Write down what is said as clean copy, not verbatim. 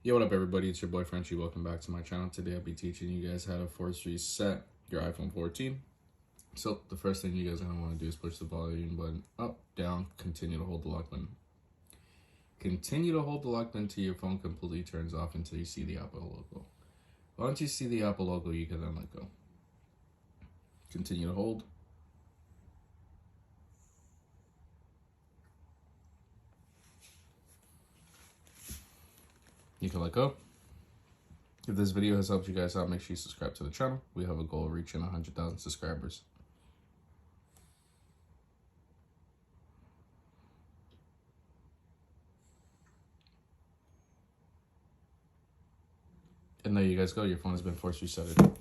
Yo, what up everybody, it's your boy Frenchiie. Welcome back to my channel. Today I'll be teaching you guys how to force reset your iPhone 14. So the first thing you guys are going to want to do is push the volume button up, down, continue to hold the lock button. Continue to hold the lock button until your phone completely turns off until you see the Apple logo. Once you see the Apple logo, you can then let go. Continue to hold. You can let go. If this video has helped you guys out, make sure you subscribe to the channel. We have a goal of reaching 100,000 subscribers. And there you guys go. Your phone has been force resetted.